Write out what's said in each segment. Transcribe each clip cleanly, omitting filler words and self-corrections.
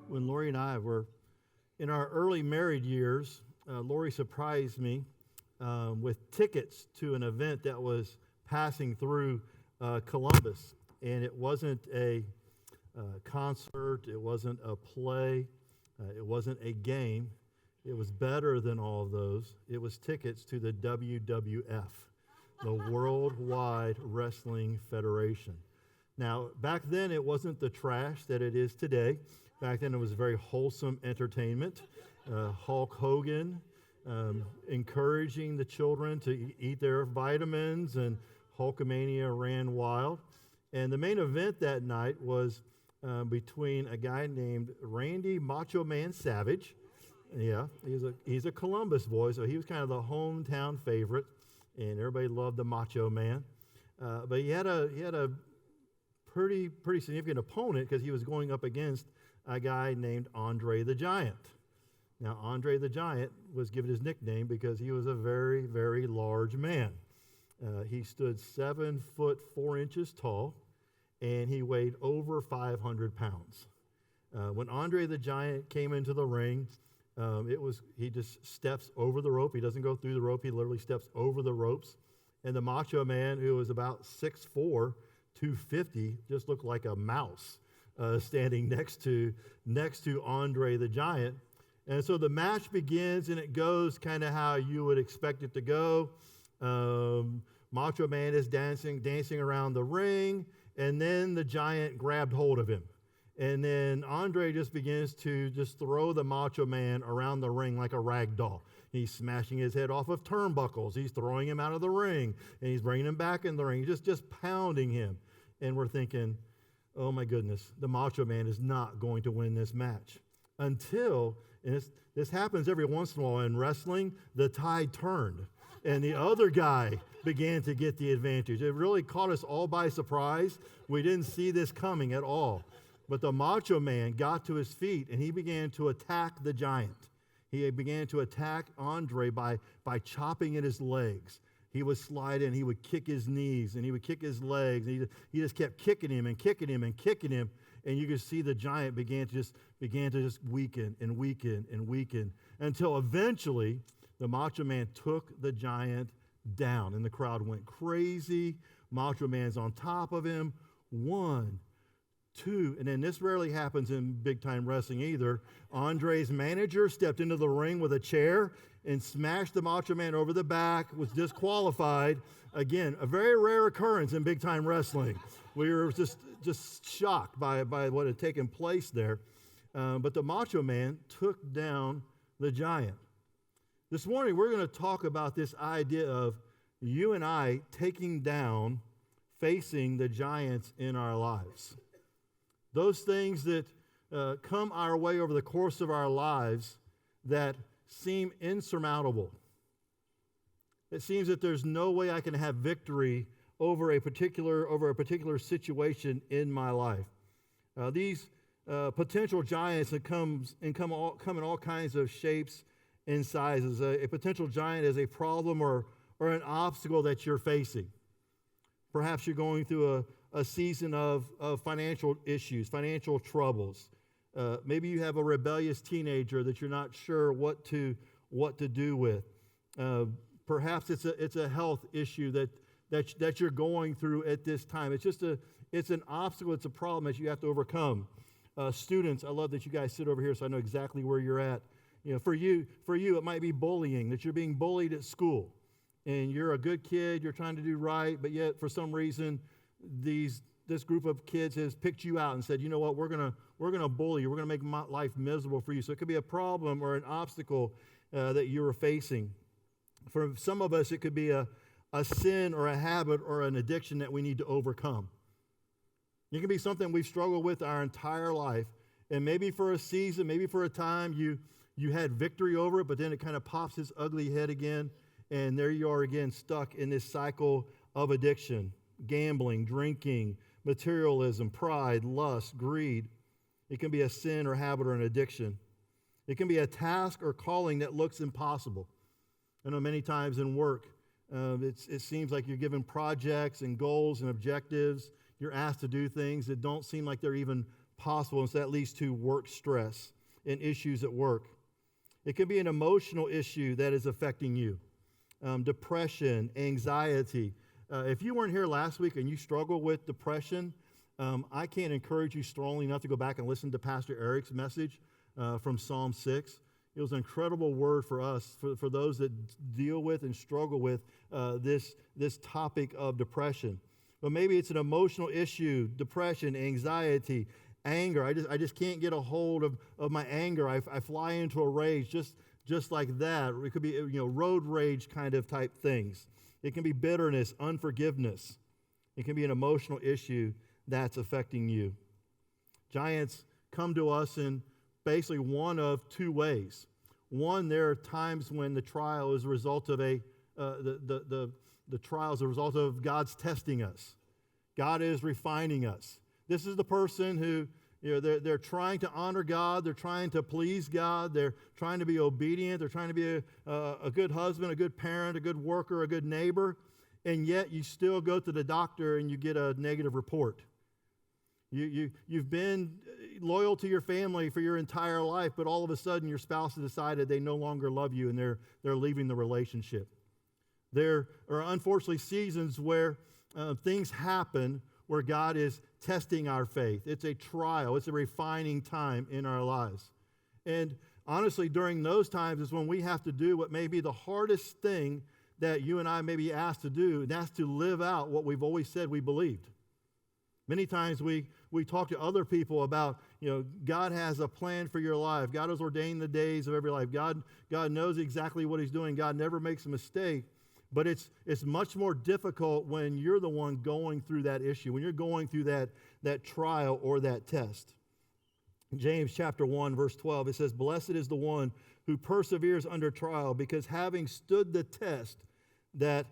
When Lori and I were in our early married years, Lori surprised me with tickets to an event that was passing through Columbus. And it wasn't a concert, it wasn't a play, it wasn't a game. It was better than all of those. It was tickets to the WWF, the Worldwide Wrestling Federation. Now, back then, it wasn't the trash that it is today. Back then, it was very wholesome entertainment. Hulk Hogan encouraging the children to eat their vitamins, and Hulkamania ran wild. And the main event that night was between a guy named Randy Macho Man Savage. Yeah, he's a Columbus boy, so he was kind of the hometown favorite, and everybody loved the Macho Man. But he had a pretty significant opponent because he was going up against a guy named Andre the Giant. Now, Andre the Giant was given his nickname because he was a very, very large man. He stood 7 foot 4 inches tall, and he weighed over 500 pounds. When Andre the Giant came into the ring, he just steps over the rope. He doesn't go through the rope. He literally steps over the ropes. And the Macho Man, who was about 6'4", 250, just looked like a mouse standing next to Andre the Giant. And so the match begins, and it goes kind of how you would expect it to go. Macho Man is dancing around the ring, and then the Giant grabbed hold of him. And then Andre just begins to just throw the Macho Man around the ring like a rag doll. He's smashing his head off of turnbuckles. He's throwing him out of the ring, and he's bringing him back in the ring, just pounding him. And we're thinking, oh my goodness, the Macho Man is not going to win this match. Until, and this happens every once in a while in wrestling, the tide turned, and the other guy began to get the advantage. It really caught us all by surprise. We didn't see this coming at all. But the Macho Man got to his feet, and he began to attack the Giant. He began to attack Andre by chopping at his legs. He would slide in, he would kick his knees, and he would kick his legs. And he just kept kicking him and kicking him and kicking him. And you could see the Giant began to just weaken and weaken and weaken until eventually the Macho Man took the Giant down, and the crowd went crazy. Macho Man's on top of him. 1, 2, and then this rarely happens in big-time wrestling either. Andre's manager stepped into the ring with a chair and smashed the Macho Man over the back, was disqualified. Again, a very rare occurrence in big-time wrestling. We were just shocked by what had taken place there. But the Macho Man took down the Giant. This morning, we're going to talk about this idea of you and I taking down, facing the giants in our lives. Those things that come our way over the course of our lives that seem insurmountable. It seems that there's no way I can have victory over a particular situation in my life. These potential giants that come in all kinds of shapes and sizes. A potential giant is a problem or an obstacle that you're facing. Perhaps you're going through a season of financial issues, financial troubles. Maybe you have a rebellious teenager that you're not sure what to do with. Perhaps it's a health issue that you're going through at this time. It's an obstacle. It's a problem that you have to overcome. Students, I love that you guys sit over here, so I know exactly where you're at. You know, for you, it might be bullying, that you're being bullied at school, and you're a good kid. You're trying to do right, but yet for some reason, this group of kids has picked you out and said, you know what, we're gonna bully you. We're gonna make life miserable for you. So it could be a problem or an obstacle that you're facing. For some of us, it could be a sin or a habit or an addiction that we need to overcome. It can be something we've struggled with our entire life, and maybe for a season, maybe for a time, you had victory over it, but then it kind of pops its ugly head again, and there you are again, stuck in this cycle of addiction. Gambling, drinking, materialism, pride, lust, greed. It can be a sin or habit or an addiction. It can be a task or calling that looks impossible. I know many times in work, it seems like you're given projects and goals and objectives. You're asked to do things that don't seem like they're even possible, and so that leads to work stress and issues at work. It can be an emotional issue that is affecting you. Depression, anxiety. If you weren't here last week and you struggle with depression, I can't encourage you strongly enough to go back and listen to Pastor Eric's message from Psalm 6. It was an incredible word for us, for those that deal with and struggle with this topic of depression. But maybe it's an emotional issue, depression, anxiety, anger. I just can't get a hold of my anger. I fly into a rage just like that. It could be road rage kind of type things. It can be bitterness, unforgiveness. It can be an emotional issue that's affecting you. Giants come to us in basically one of two ways. One, there are times when the trial is a result of the trial is a result of God's testing us. God is refining us. This is the person who, they're trying to honor God. They're trying to please God. They're trying to be obedient. They're trying to be a good husband, a good parent, a good worker, a good neighbor. And yet you still go to the doctor and you get a negative report. You've been loyal to your family for your entire life, but all of a sudden your spouse has decided they no longer love you and they're leaving the relationship. There are unfortunately seasons where things happen where God is testing our faith. It's a trial. It's a refining time in our lives. And honestly, during those times is when we have to do what may be the hardest thing that you and I may be asked to do, and that's to live out what we've always said we believed. Many times we talk to other people about, God has a plan for your life. God has ordained the days of every life. God knows exactly what he's doing. God never makes a mistake. But it's much more difficult when you're the one going through that issue, when you're going through that trial or that test. In James chapter 1, verse 12, it says, "Blessed is the one who perseveres under trial, because having stood the test, that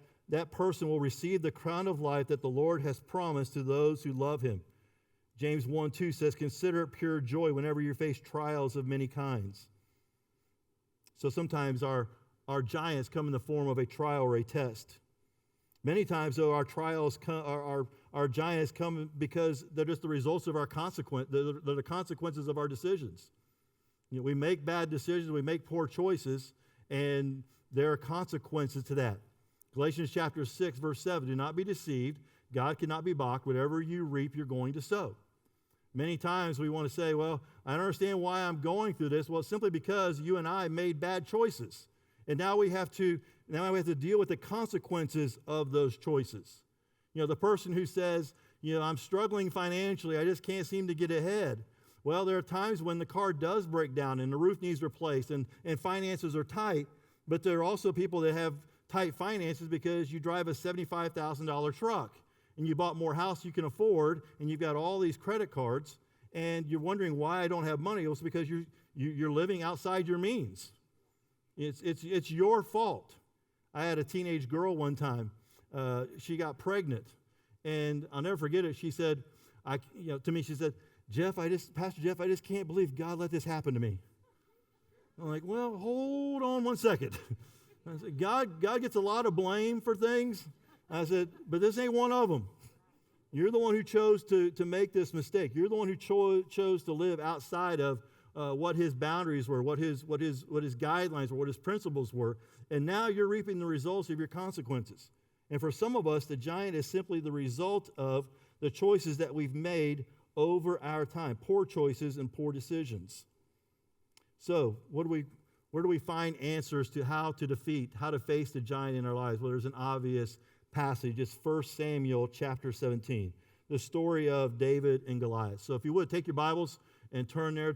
person will receive the crown of life that the Lord has promised to those who love him." James 1:2 says, "Consider it pure joy whenever you face trials of many kinds." So sometimes our giants come in the form of a trial or a test. Many times, though, our trials our giants come because they're just the results of our consequence. They're the consequences of our decisions. We make bad decisions, we make poor choices, and there are consequences to that. Galatians chapter 6, verse 7, "Do not be deceived. God cannot be mocked. Whatever you reap, you're going to sow." Many times we want to say, well, I don't understand why I'm going through this. Well, it's simply because you and I made bad choices. And now we have to deal with the consequences of those choices. The person who says, I'm struggling financially, I just can't seem to get ahead. Well, there are times when the car does break down and the roof needs replaced and finances are tight, but there are also people that have tight finances because you drive a $75,000 truck and you bought more house you can afford and you've got all these credit cards and you're wondering why I don't have money. It's because you're living outside your means. It's your fault. I had a teenage girl one time. She got pregnant, and I'll never forget it. She said, to me, she said, Pastor Jeff, I just can't believe God let this happen to me. I'm like, well, hold on one second. I said, God gets a lot of blame for things. I said, but this ain't one of them. You're the one who chose to make this mistake. You're the one who chose to live outside of what his boundaries were, what his guidelines were, what his principles were, and now you're reaping the results of your consequences. And for some of us, the giant is simply the result of the choices that we've made over our time, poor choices and poor decisions. So, where do we find answers to how to face the giant in our lives? Well, there's an obvious passage. It's 1 Samuel chapter 17, the story of David and Goliath. So if you would, take your Bibles and turn there,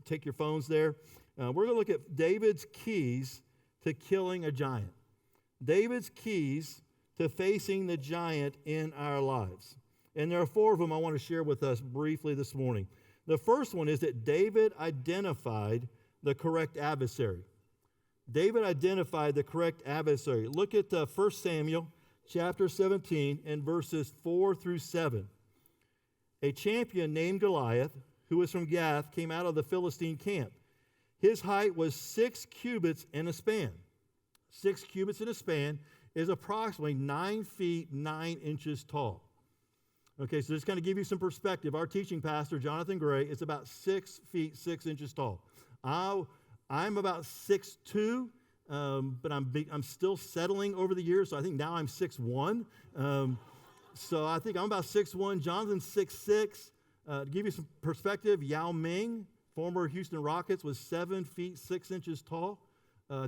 take your phones there. We're going to look at David's keys to killing a giant. David's keys to facing the giant in our lives. And there are 4 of them I want to share with us briefly this morning. The first one is that David identified the correct adversary. David identified the correct adversary. Look at 1 Samuel chapter 17 and verses 4 through 7. A champion named Goliath, who was from Gath, came out of the Philistine camp. His height was 6 cubits in a span. 6 cubits in a span is approximately 9 feet 9 inches tall. Okay, so just kind of give you some perspective. Our teaching pastor, Jonathan Gray, is about 6 feet 6 inches tall. I'm about 6'2", but I'm still settling over the years, so I think now I'm 6'1". So I think I'm about 6'1". Jonathan's 6'6". To give you some perspective, Yao Ming, former Houston Rockets, was 7 feet 6 inches tall.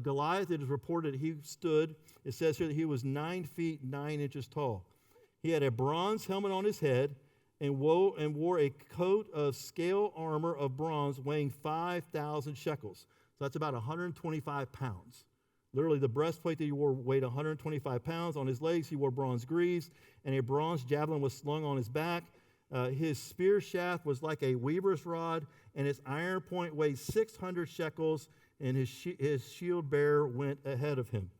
Goliath, it is reported it says here that he was 9 feet 9 inches tall. He had a bronze helmet on his head and wore a coat of scale armor of bronze weighing 5,000 shekels. So that's about 125 pounds. Literally, the breastplate that he wore weighed 125 pounds. On his legs, he wore bronze greaves, and a bronze javelin was slung on his back. His spear shaft was like a weaver's rod, and his iron point weighed 600 shekels, and his shield bearer went ahead of him.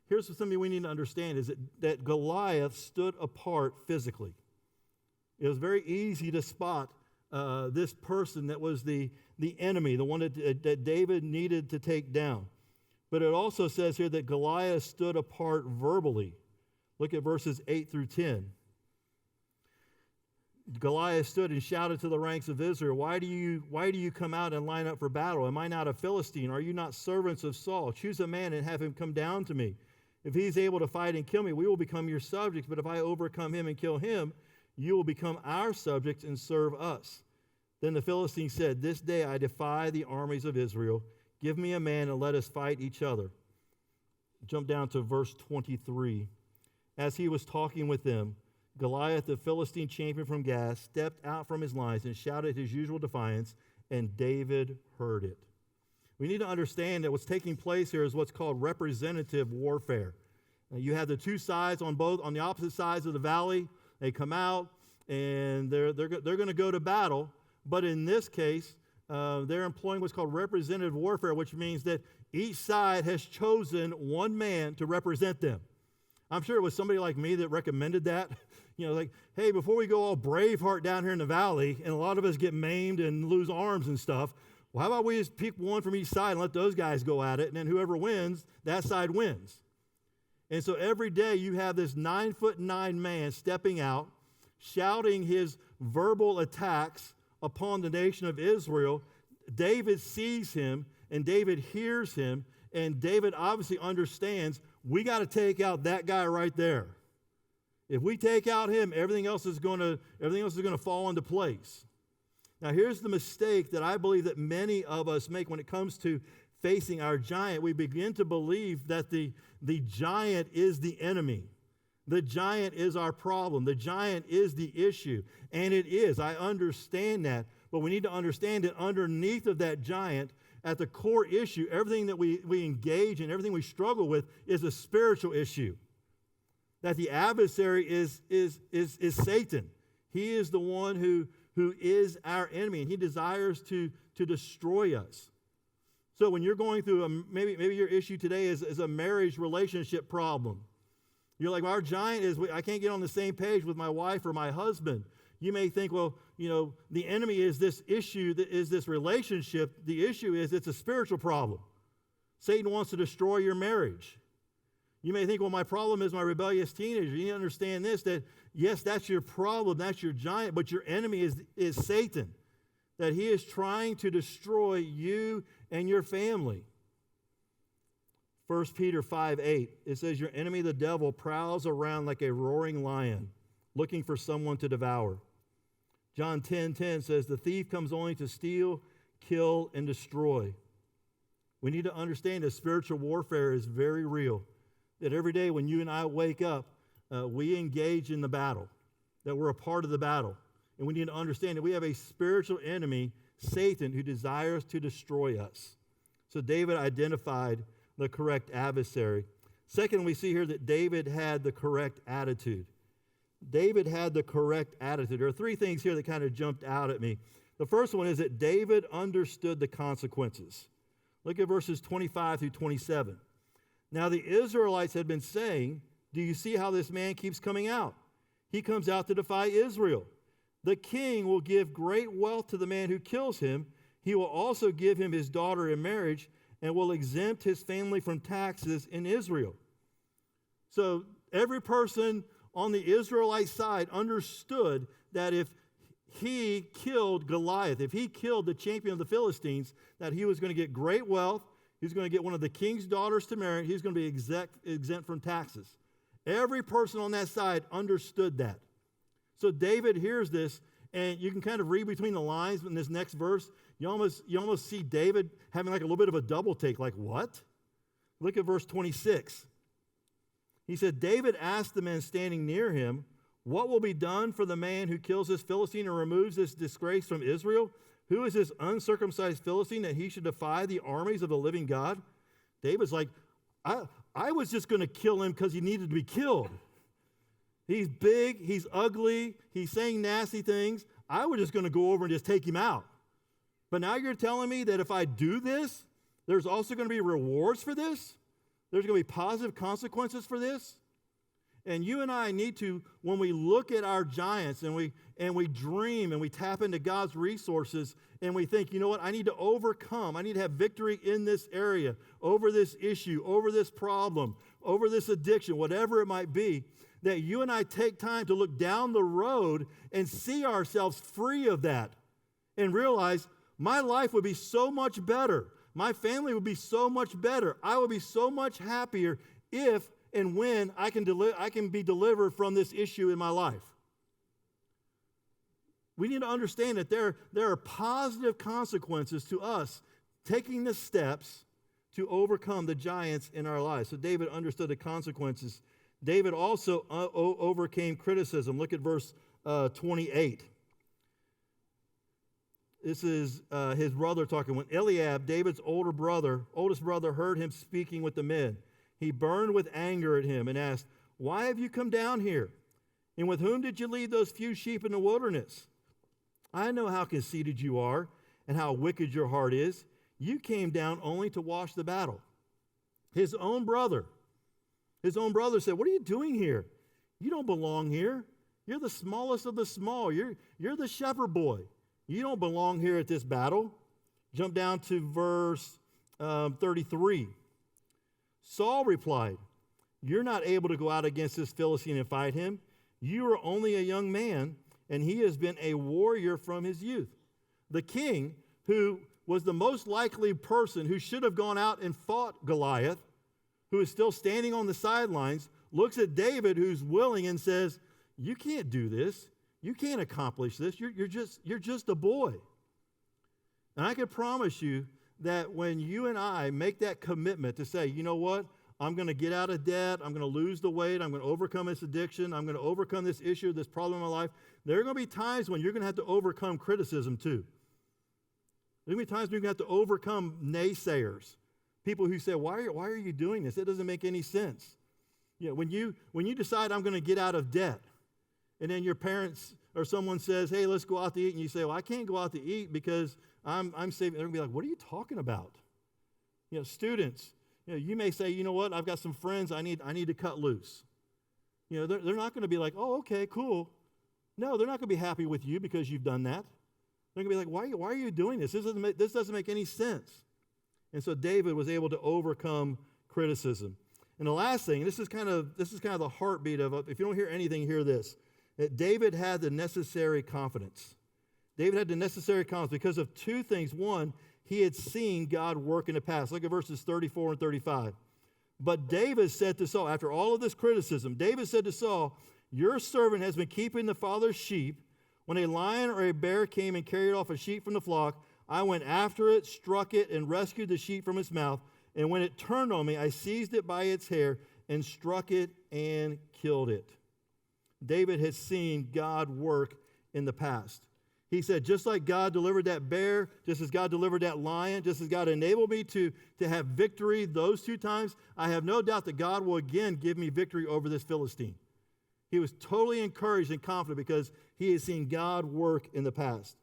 Here's something we need to understand, is that Goliath stood apart physically. It was very easy to spot this person that was the enemy, the one that David needed to take down. But it also says here that Goliath stood apart verbally. Look at verses 8 through 10. Goliath stood and shouted to the ranks of Israel, why do you come out and line up for battle? Am I not a Philistine? Are you not servants of Saul? Choose a man and have him come down to me. If he's able to fight and kill me, we will become your subjects. But if I overcome him and kill him, you will become our subjects and serve us. Then the Philistine said, this day I defy the armies of Israel. Give me a man and let us fight each other. Jump down to verse 23. As he was talking with them, Goliath, the Philistine champion from Gath, stepped out from his lines and shouted his usual defiance, and David heard it. We need to understand that what's taking place here is what's called representative warfare. You have the two sides on the opposite sides of the valley. They come out, and they're going to go to battle. But in this case, they're employing what's called representative warfare, which means that each side has chosen one man to represent them. I'm sure it was somebody like me that recommended that. Like, hey, before we go all Braveheart down here in the valley, and a lot of us get maimed and lose arms and stuff, well, how about we just pick one from each side and let those guys go at it, and then whoever wins, that side wins. And so every day you have this 9'9" man stepping out, shouting his verbal attacks upon the nation of Israel. David sees him, and David hears him, and David obviously understands we got to take out that guy right there. If we take out him, everything else is going to fall into place. Now, here's the mistake that I believe that many of us make when it comes to facing our giant. We begin to believe that the giant is the enemy. The giant is our problem. The giant is the issue. And it is. I understand that. But we need to understand that underneath of that giant, at the core issue, everything that we engage in, everything we struggle with is a spiritual issue. That the adversary is Satan. He is the one who is our enemy, and he desires to destroy us. So when you're going through, maybe your issue today is a marriage relationship problem. You're like, well, our giant is, I can't get on the same page with my wife or my husband. You may think, well, the enemy is this issue, that is this relationship. The issue is it's a spiritual problem. Satan wants to destroy your marriage. You may think, well, my problem is my rebellious teenager. You need to understand this, that yes, that's your problem, that's your giant, but your enemy is Satan. That he is trying to destroy you and your family. 1 Peter 5:8, it says, your enemy, the devil, prowls around like a roaring lion, looking for someone to devour. John 10:10 says, the thief comes only to steal, kill, and destroy. We need to understand that spiritual warfare is very real. That every day when you and I wake up, we engage in the battle, that we're a part of the battle. And we need to understand that we have a spiritual enemy, Satan, who desires to destroy us. So David identified the correct adversary. Second, we see here that David had the correct attitude. David had the correct attitude. There are three things here that kind of jumped out at me. The first one is that David understood the consequences. Look at verses 25 through 27. Now the Israelites had been saying, do you see how this man keeps coming out? He comes out to defy Israel. The king will give great wealth to the man who kills him. He will also give him his daughter in marriage and will exempt his family from taxes in Israel. So every person on the Israelite side understood that if he killed Goliath, if he killed the champion of the Philistines, that he was going to get great wealth, he was going to get one of the king's daughters to marry, he was going to be exempt from taxes. Every person on that side understood that. So David hears this, and you can kind of read between the lines in this next verse. You almost see David having like a little bit of a double take, like, what? Look at verse 26. He said, David asked the men standing near him, what will be done for the man who kills this Philistine and removes this disgrace from Israel? Who is this uncircumcised Philistine that he should defy the armies of the living God? David's like, I was just going to kill him because he needed to be killed. He's big, he's ugly, he's saying nasty things. I was just going to go over and just take him out. But now you're telling me that if I do this, there's also going to be rewards for this? There's going to be positive consequences for this? And you and I need to, when we look at our giants and we dream and we tap into God's resources and we think, you know what, I need to overcome, I need to have victory in this area, over this issue, over this problem, over this addiction, whatever it might be, that you and I take time to look down the road and see ourselves free of that and realize my life would be so much better. My family would be so much better. I would be so much happier if and when I can be delivered from this issue in my life. We need to understand that there are positive consequences to us taking the steps to overcome the giants in our lives. So David understood the consequences. David also overcame criticism. Look at verse 28. This is his brother talking. When Eliab, David's oldest brother, heard him speaking with the men, he burned with anger at him and asked, why have you come down here? And with whom did you lead those few sheep in the wilderness? I know how conceited you are and how wicked your heart is. You came down only to watch the battle. His own brother said, what are you doing here? You don't belong here. You're the smallest of the small. You're the shepherd boy. You don't belong here at this battle. Jump down to verse 33. Saul replied, you're not able to go out against this Philistine and fight him. You are only a young man, and he has been a warrior from his youth. The king, who was the most likely person who should have gone out and fought Goliath, who is still standing on the sidelines, looks at David, who's willing, and says, you can't do this. You can't accomplish this. You're just a boy. And I can promise you that when you and I make that commitment to say, you know what, I'm going to get out of debt, I'm going to lose the weight, I'm going to overcome this addiction, I'm going to overcome this issue, this problem in my life, there are going to be times when you're going to have to overcome criticism too. There are going to be times when you're going to have to overcome naysayers, people who say, why are you doing this? It doesn't make any sense. You know, when you decide I'm going to get out of debt, and then your parents or someone says, hey, let's go out to eat, and you say, well, I can't go out to eat because I'm saving. They're going to be like, what are you talking about? You know, students, you may say, you know what, I've got some friends I need to cut loose. You know, they're not going to be like, oh, okay, cool. No, they're not going to be happy with you because you've done that. They're going to be like, why are you doing this? This doesn't make any sense. And so David was able to overcome criticism. And the last thing, this is kind of the heartbeat of, if you don't hear anything, hear this. That David had the necessary confidence. David had the necessary confidence because of two things. One, he had seen God work in the past. Look at verses 34 and 35. But David said to Saul, after all of this criticism, David said to Saul, your servant has been keeping the father's sheep. When a lion or a bear came and carried off a sheep from the flock, I went after it, struck it, and rescued the sheep from its mouth. And when it turned on me, I seized it by its hair and struck it and killed it. David had seen God work in the past. He said, just like God delivered that bear, just as God delivered that lion, just as God enabled me to have victory those two times, I have no doubt that God will again give me victory over this Philistine. He was totally encouraged and confident because he had seen God work in the past.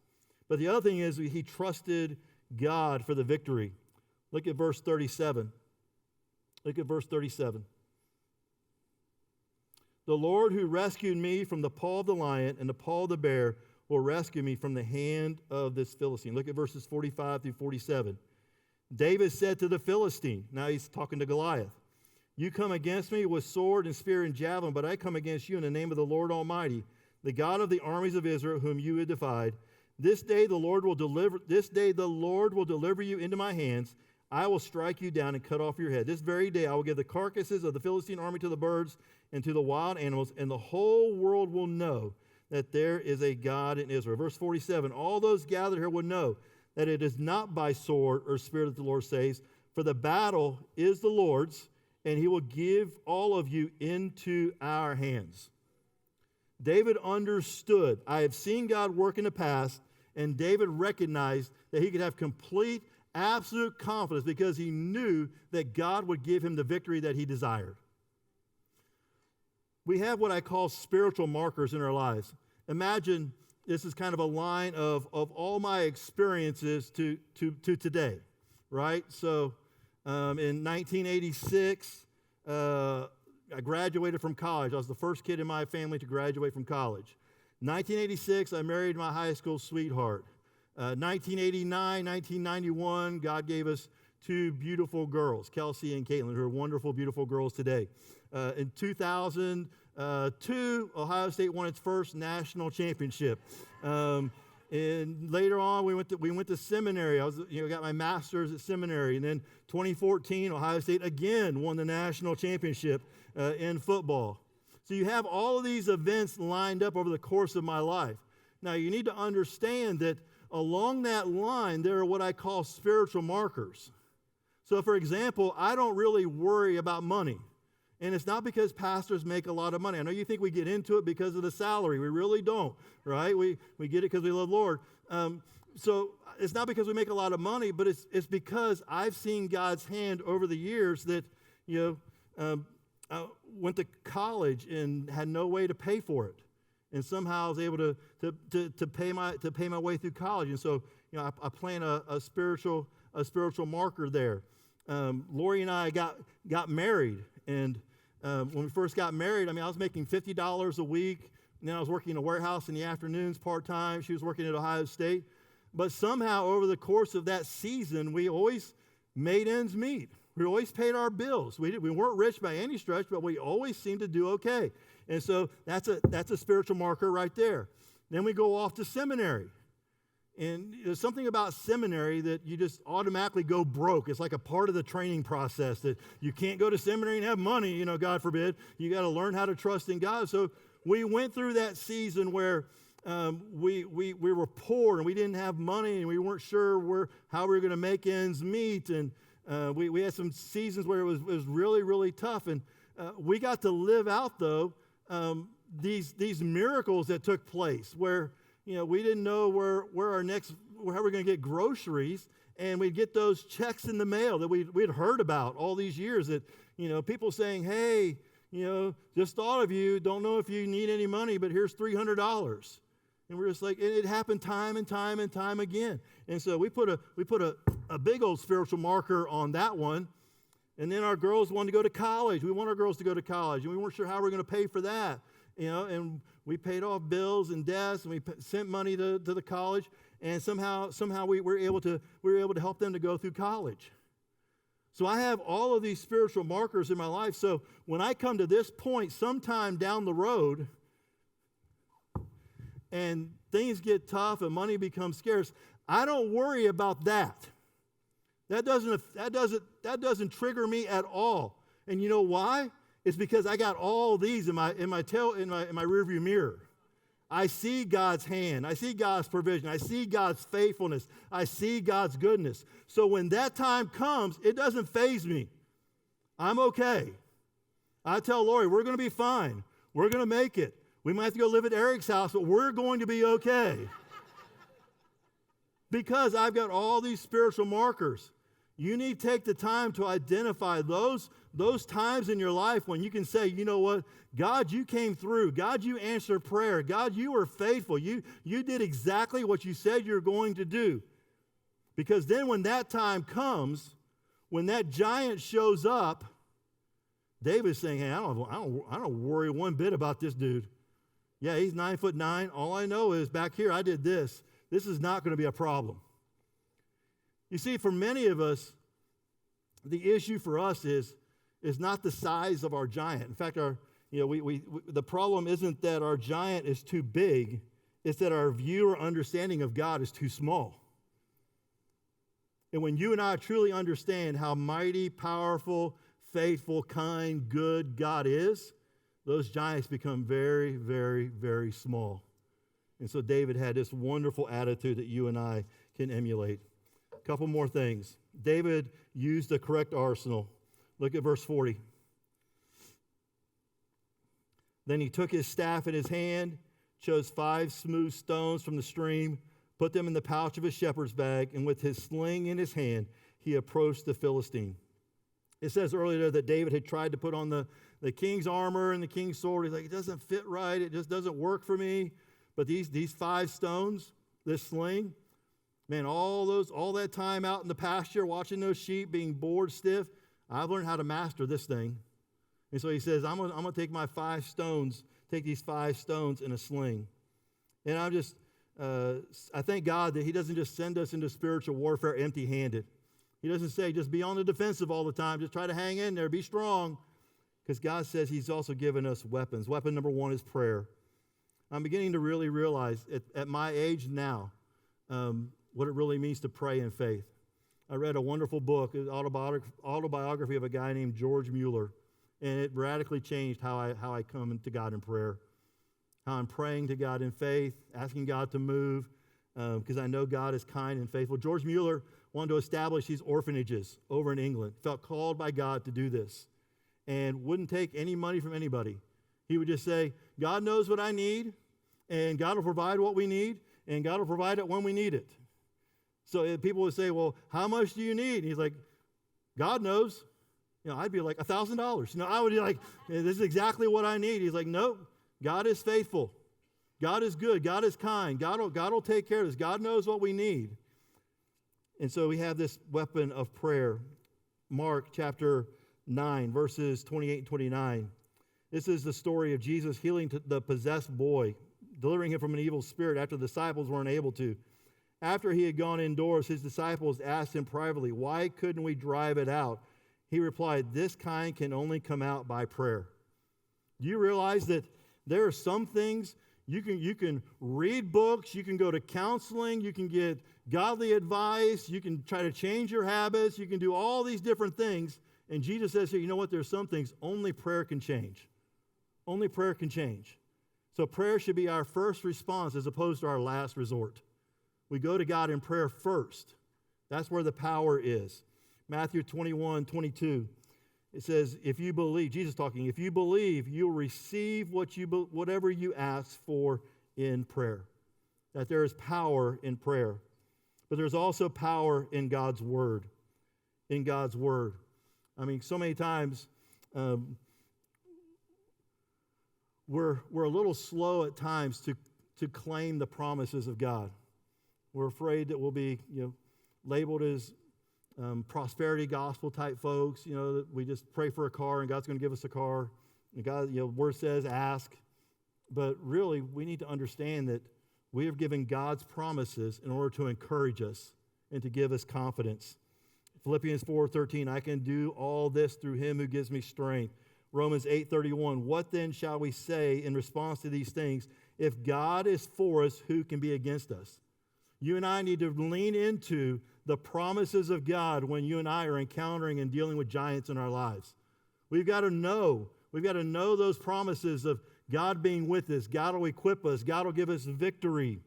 But the other thing is he trusted God for the victory. Look at verse 37. Look at verse 37. The Lord who rescued me from the paw of the lion and the paw of the bear will rescue me from the hand of this Philistine. Look at verses 45 through 47. David said to the Philistine, now he's talking to Goliath, You come against me with sword and spear and javelin, but I come against you in the name of the Lord Almighty, the God of the armies of Israel, whom you have defied. This day the Lord will deliver you into my hands. I will strike you down and cut off your head. This very day I will give the carcasses of the Philistine army to the birds and to the wild animals, and the whole world will know that there is a God in Israel. Verse 47, all those gathered here will know that it is not by sword or spear that the Lord saves, for the battle is the Lord's, and he will give all of you into our hands. David understood. I have seen God work in the past, and David recognized that he could have complete, absolute confidence because he knew that God would give him the victory that he desired. We have what I call spiritual markers in our lives. Imagine this is kind of a line of all my experiences to today, right? So in 1986, I graduated from college. I was the first kid in my family to graduate from college. 1986, I married my high school sweetheart. 1989, 1991, God gave us two beautiful girls, Kelsey and Caitlin, who are wonderful, beautiful girls today. In 2002, Ohio State won its first national championship. And later on, we went to seminary. I got my master's at seminary. And then 2014, Ohio State again won the national championship in football. So you have all of these events lined up over the course of my life. Now, you need to understand that along that line, there are what I call spiritual markers. So, for example, I don't really worry about money. And it's not because pastors make a lot of money. I know you think we get into it because of the salary. We really don't, right? We get it because we love the Lord. So it's not because we make a lot of money, but it's because I've seen God's hand over the years that, I went to college and had no way to pay for it. And somehow I was able to pay my way through college. And so, I plant a spiritual marker there. Lori and I got married, and when we first got married, I was making $50 a week, and then I was working in a warehouse in the afternoons part-time. She was working at Ohio State. But somehow over the course of that season, we always made ends meet. We always paid our bills. We weren't rich by any stretch, but we always seemed to do okay. And so that's a spiritual marker right there. Then we go off to seminary. And there's something about seminary that you just automatically go broke. It's like a part of the training process that you can't go to seminary and have money, God forbid. You got to learn how to trust in God. So we went through that season where we were poor and we didn't have money and we weren't sure how we were going to make ends meet. And we had some seasons where it was really, really tough. And we got to live out, though, these miracles that took place where we didn't know how we're going to get groceries, and we'd get those checks in the mail that we'd heard about all these years that, people saying, hey, just thought of you, don't know if you need any money, but here's $300. And we're just like, and it happened time and time and time again. And so we put a big old spiritual marker on that one. And then our girls wanted to go to college. We want our girls to go to college, and we weren't sure how we were going to pay for that. And we paid off bills and debts, and we sent money to the college, and somehow we were able to help them to go through college. So I have all of these spiritual markers in my life. So when I come to this point sometime down the road, and things get tough and money becomes scarce, I don't worry about that. That doesn't trigger me at all. And you know why? It's because I got all these in my rearview mirror. I see God's hand. I see God's provision. I see God's faithfulness. I see God's goodness. So when that time comes, it doesn't faze me. I'm okay. I tell Lori, we're going to be fine. We're going to make it. We might have to go live at Eric's house, but we're going to be okay. Because I've got all these spiritual markers. You need to take the time to identify those times in your life when you can say, you know what, God, you came through. God, you answered prayer. God, you were faithful. You did exactly what you said you're going to do. Because then when that time comes, when that giant shows up, David's saying, hey, I don't worry one bit about this dude. Yeah, he's 9'9". All I know is back here I did this. This is not going to be a problem. You see, for many of us, the issue for us is is not the size of our giant. In fact, the problem isn't that our giant is too big, it's that our view or understanding of God is too small. And when you and I truly understand how mighty, powerful, faithful, kind, good God is, those giants become very, very, very small. And so David had this wonderful attitude that you and I can emulate. A couple more things. David used the correct arsenal. Look at verse 40. Then he took his staff in his hand, chose 5 smooth stones from the stream, put them in the pouch of his shepherd's bag, and with his sling in his hand, he approached the Philistine. It says earlier that David had tried to put on the king's armor and the king's sword. He's like, it doesn't fit right. It just doesn't work for me. But these 5 stones, this sling, man, all that time out in the pasture, watching those sheep being bored stiff, I've learned how to master this thing. And so he says, I'm going to take my 5 stones, take these 5 stones in a sling. And I thank God that he doesn't just send us into spiritual warfare empty-handed. He doesn't say just be on the defensive all the time. Just try to hang in there, be strong. Because God says he's also given us weapons. Weapon number 1 is prayer. I'm beginning to really realize at my age now what it really means to pray in faith. I read a wonderful book, an autobiography of a guy named George Mueller, and it radically changed how I come to God in prayer. How I'm praying to God in faith, asking God to move, because I know God is kind and faithful. George Mueller wanted to establish these orphanages over in England, felt called by God to do this, and wouldn't take any money from anybody. He would just say, God knows what I need, and God will provide what we need, and God will provide it when we need it. So people would say, well, how much do you need? And he's like, God knows. I'd be like, $1,000. I would be like, this is exactly what I need. He's like, no, God is faithful. God is good. God is kind. God will take care of this. God knows what we need. And so we have this weapon of prayer. Mark chapter 9, verses 28 and 29. This is the story of Jesus healing the possessed boy, delivering him from an evil spirit after the disciples weren't able to. After he had gone indoors, his disciples asked him privately, why couldn't we drive it out? He replied, this kind can only come out by prayer. Do you realize that there are some things you can read books, you can go to counseling, you can get godly advice, you can try to change your habits, you can do all these different things. And Jesus says here, you know what, there's some things only prayer can change. Only prayer can change. So prayer should be our first response as opposed to our last resort. We go to God in prayer first. That's where the power is. Matthew 21:22. It says, if you believe, Jesus talking, if you believe, you'll receive whatever you ask for in prayer. That there is power in prayer. But there's also power in God's Word. In God's Word. I mean, so many times we're a little slow at times to claim the promises of God. We're afraid that we'll be labeled as prosperity gospel type folks, that we just pray for a car and God's going to give us a car. And God, word says ask. But really, we need to understand that we have given God's promises in order to encourage us and to give us confidence. Philippians 4:13, I can do all this through him who gives me strength. Romans 8:31, what then shall we say in response to these things? If God is for us, who can be against us? You and I need to lean into the promises of God when you and I are encountering and dealing with giants in our lives. We've got to know those promises of God being with us. God will equip us. God will give us victory.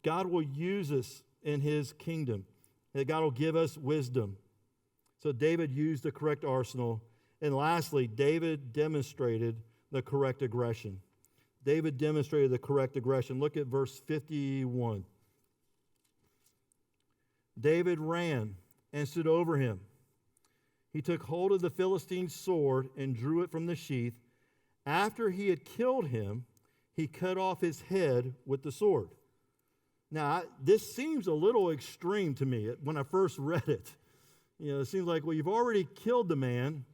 God will use us in his kingdom. That God will give us wisdom. So David used the correct arsenal. And lastly, David demonstrated the correct aggression. David demonstrated the correct aggression. Look at verse 51. David ran and stood over him. He took hold of the Philistine's sword and drew it from the sheath. After he had killed him, he cut off his head with the sword. Now, this seems a little extreme to me when I first read it. It seems like, well, you've already killed the man.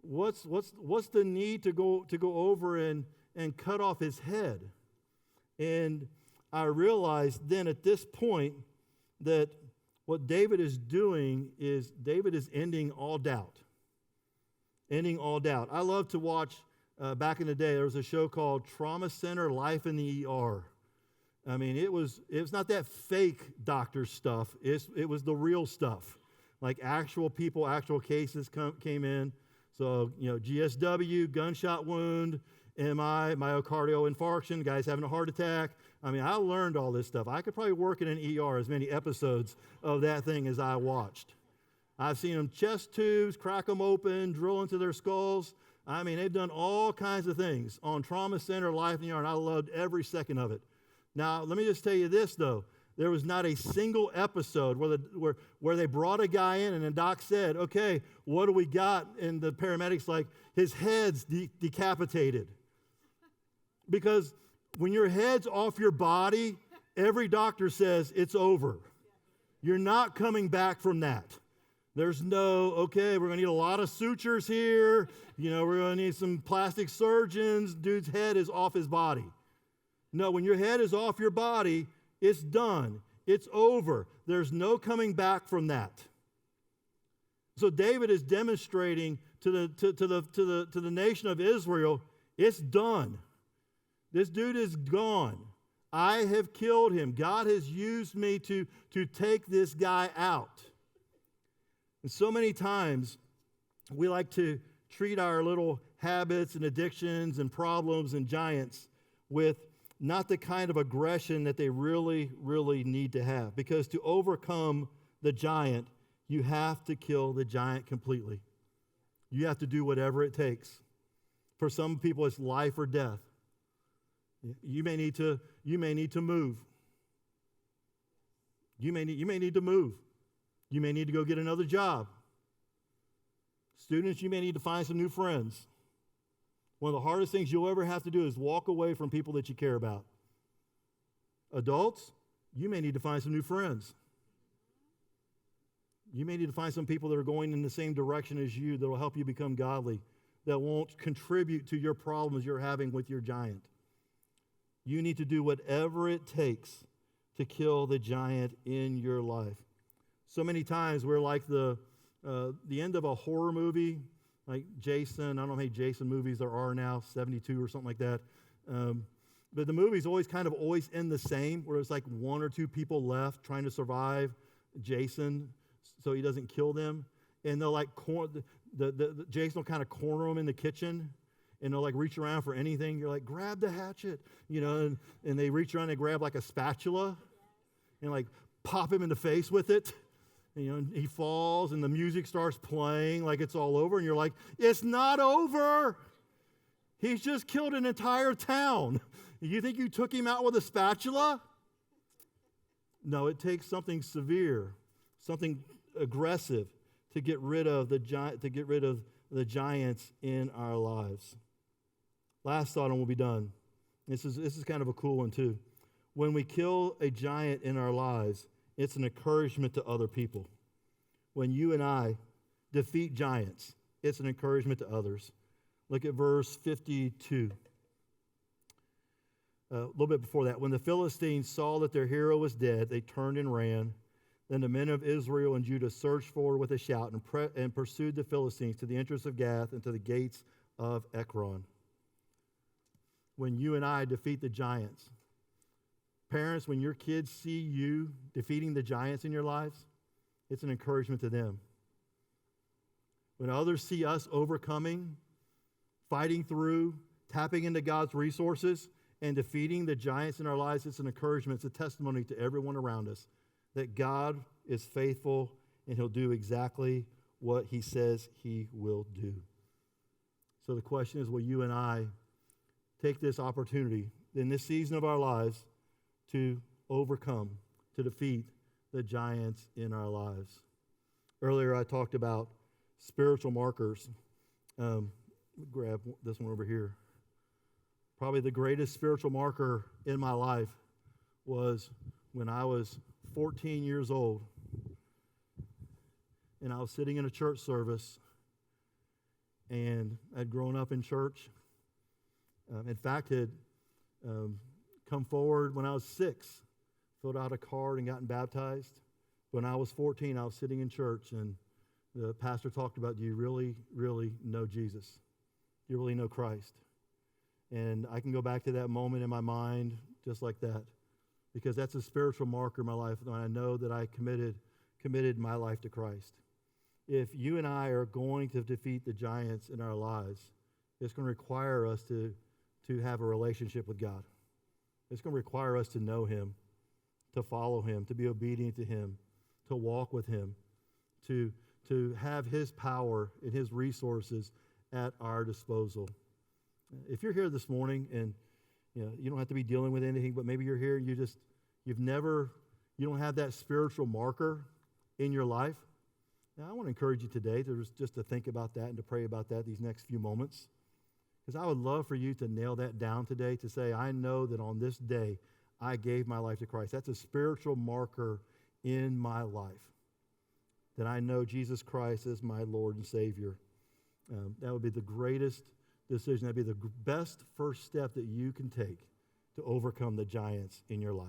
What's the need to go over and cut off his head? And I realized then at this point that what David is doing is David is ending all doubt. ending all doubt. I love to watch, back in the day, there was a show called Trauma Center Life in the ER. I mean, it was not that fake doctor stuff. It was the real stuff. Like actual people, actual cases came in. So, GSW, gunshot wound, MI, myocardial infarction, guys having a heart attack. I mean, I learned all this stuff. I could probably work in an ER as many episodes of that thing as I watched. I've seen them chest tubes, crack them open, drill into their skulls. I mean, they've done all kinds of things on Trauma Center, Life in the ER, and I loved every second of it. Now, let me just tell you this, though. There was not a single episode where they brought a guy in and the doc said, okay, what do we got? And the paramedics like, his head's decapitated. Because when your head's off your body, every doctor says it's over. You're not coming back from that. There's no, okay, we're going to need a lot of sutures here. We're going to need some plastic surgeons. Dude's head is off his body. No, when your head is off your body, it's done. It's over. There's no coming back from that. So David is demonstrating to the nation of Israel, it's done. This dude is gone. I have killed him. God has used me to take this guy out. And so many times we like to treat our little habits and addictions and problems and giants with not the kind of aggression that they really, really need to have. Because to overcome the giant, you have to kill the giant completely. You have to do whatever it takes. For some people, it's life or death. You may need to move. You may need to move. You may need to go get another job. Students, you may need to find some new friends. One of the hardest things you'll ever have to do is walk away from people that you care about. Adults, you may need to find some new friends. You may need to find some people that are going in the same direction as you that will help you become godly, that won't contribute to your problems you're having with your giant. You need to do whatever it takes to kill the giant in your life. So many times we're like the end of a horror movie, like Jason. I don't know how many Jason movies there are now, 72 or something like that. But the movies always end the same, where it's like one or two people left trying to survive Jason so he doesn't kill them. And they'll like, Jason will kind of corner them in the kitchen, and they'll like reach around for anything. You're like, grab the hatchet, and they reach around and grab like a spatula and like pop him in the face with it. And he falls and the music starts playing like it's all over. And you're like, it's not over. He's just killed an entire town. You think you took him out with a spatula? No, it takes something severe, something aggressive to get rid of the giants in our lives. Last thought, and we'll be done. This is kind of a cool one too. When we kill a giant in our lives, it's an encouragement to other people. When you and I defeat giants, it's an encouragement to others. Look at verse 52. A little bit before that. When the Philistines saw that their hero was dead, they turned and ran. Then the men of Israel and Judah surged forward with a shout and pursued the Philistines to the entrance of Gath and to the gates of Ekron. When you and I defeat the giants, parents, when your kids see you defeating the giants in your lives, it's an encouragement to them. When others see us overcoming, fighting through, tapping into God's resources, and defeating the giants in our lives, it's an encouragement. It's a testimony to everyone around us that God is faithful and He'll do exactly what He says He will do. So the question is, will you and I take this opportunity in this season of our lives to overcome, to defeat the giants in our lives? Earlier I talked about spiritual markers. Grab this one over here. Probably the greatest spiritual marker in my life was when I was 14 years old and I was sitting in a church service, and I'd grown up in church. In fact, had come forward when I was 6, filled out a card and gotten baptized. When I was 14, I was sitting in church, and The pastor talked about, do you really, really know Jesus? Do you really know Christ? And I can go back to that moment in my mind just like that, because that's a spiritual marker in my life when I know that I committed my life to Christ. If you and I are going to defeat the giants in our lives, it's going to require us to have a relationship with God. It's going to require us to know him, to follow him, to be obedient to him, to walk with him, to have his power and his resources at our disposal. If you're here this morning and you don't have to be dealing with anything, but maybe you're here and you don't have that spiritual marker in your life, now I want to encourage you today just to think about that and to pray about that these next few moments. Because I would love for you to nail that down today, to say, I know that on this day I gave my life to Christ. That's a spiritual marker in my life, that I know Jesus Christ as my Lord and Savior. That would be the greatest decision. That would be the best first step that you can take to overcome the giants in your life.